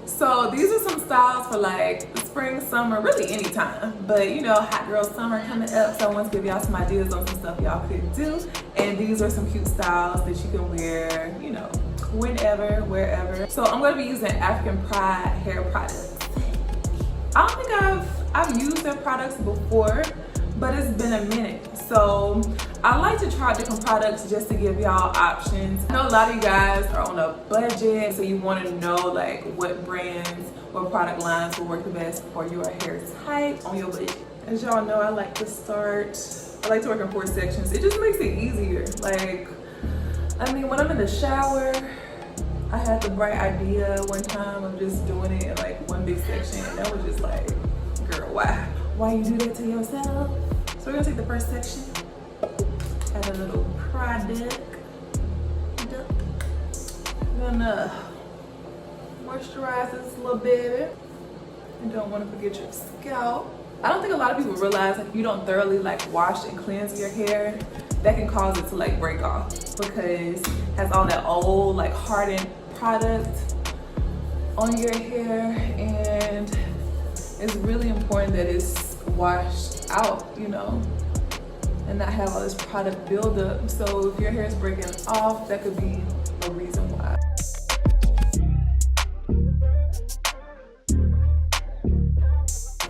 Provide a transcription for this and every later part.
So these are some styles for like the spring, summer, really anytime. But you know, hot girl summer coming up, so I want to give y'all some ideas on some stuff y'all could do. And these are some cute styles that you can wear, you know, whenever, wherever. So I'm gonna be using African Pride hair products. I don't think I've used their products before, but it's been a minute. So I like to try different products just to give y'all options. I know a lot of you guys are on a budget, so you want to know like what brands or product lines will work the best for your hair type on your budget. As y'all know, I like to work in 4 sections. It just makes it easier. Like, I mean, when I'm in the shower, I had the bright idea one time of just doing it in like one big section, and that was just like, girl, why you do that to yourself? So we're gonna take the first section, add a little product. We're gonna moisturize this little baby. You don't want to forget your scalp. I don't think a lot of people realize like if you don't thoroughly like wash and cleanse your hair, that can cause it to like break off because it has all that old like hardened product on your hair, and it's really important that it's washed out, you know, and not have all this product buildup. So if your hair is breaking off, that could be a reason why.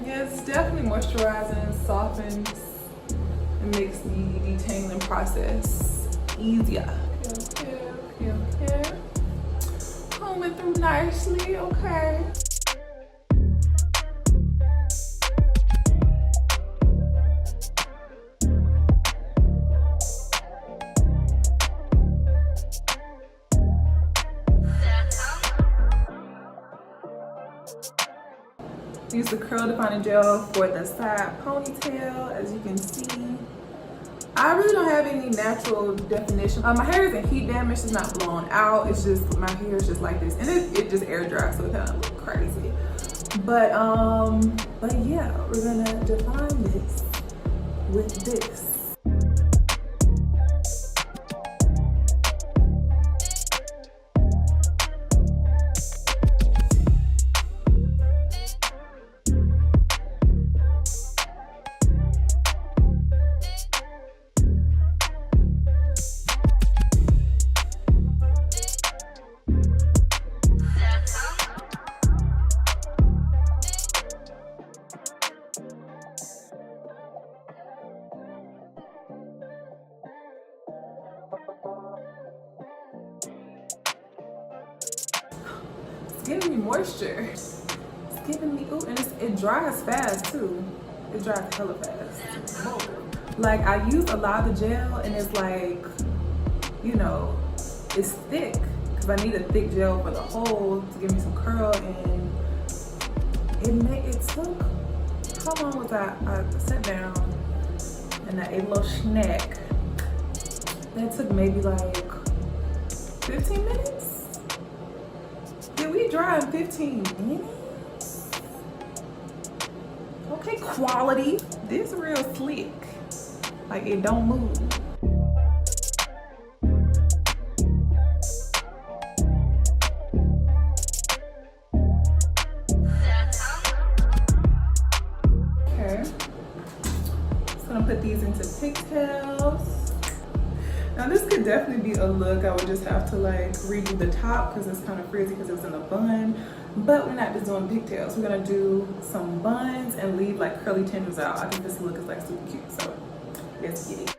Yeah, it's definitely moisturizing, softens, and makes the detangling process easier. Okay. Combing through nicely, okay. Use the curl defining gel for the side ponytail. As you can see, I really don't have any natural definition. My hair isn't heat damaged, it's not blown out. It's just, my hair is just like this. And it just air dries, so it kind of looks crazy. But yeah, we're gonna define this with this. Giving me moisture. It's giving me, ooh, and it dries fast too. It dries hella fast. Like I use a lot of the gel and it's like, you know, it's thick because I need a thick gel for the whole to give me some curl, and it took, how long was I sat down and I ate a little snack. That took maybe like 15 minutes. Did we dry in 15 minutes? Okay, quality. This real slick. Like it don't move. Okay. Just gonna put these into pigtails. Now this could definitely be a look. I would just have to like redo the top because it's kind of frizzy because it was in a bun. But we're not just doing pigtails. We're gonna do some buns and leave like curly tendrils out. I think this look is like super cute, so let's get it.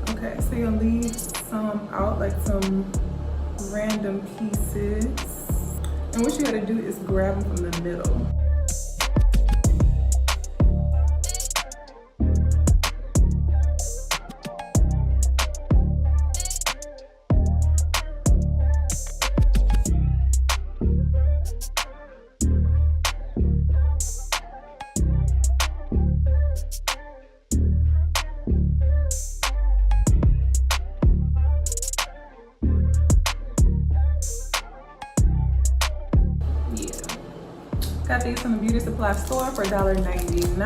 Okay, so you'll leave some out, like some random pieces. And what you gotta do is grab them from the middle. Got these from the beauty supply store for $1.99.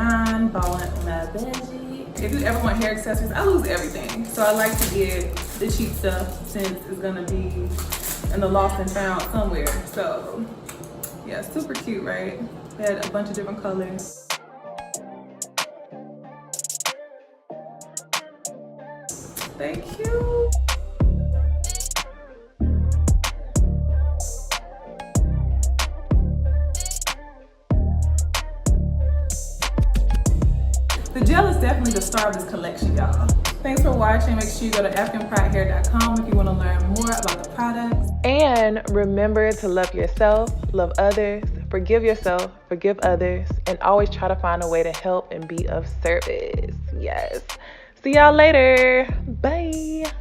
Ballin' on my veggie. If you ever want hair accessories, I lose everything. So I like to get the cheap stuff since it's gonna be in the lost and found somewhere. So Yeah, super cute, right? They had a bunch of different colors. They cute. The gel is definitely the star of this collection, y'all. Thanks for watching. Make sure you go to AfricanPrideHair.com if you want to learn more about the products. And remember to love yourself, love others, forgive yourself, forgive others, and always try to find a way to help and be of service. Yes. See y'all later. Bye.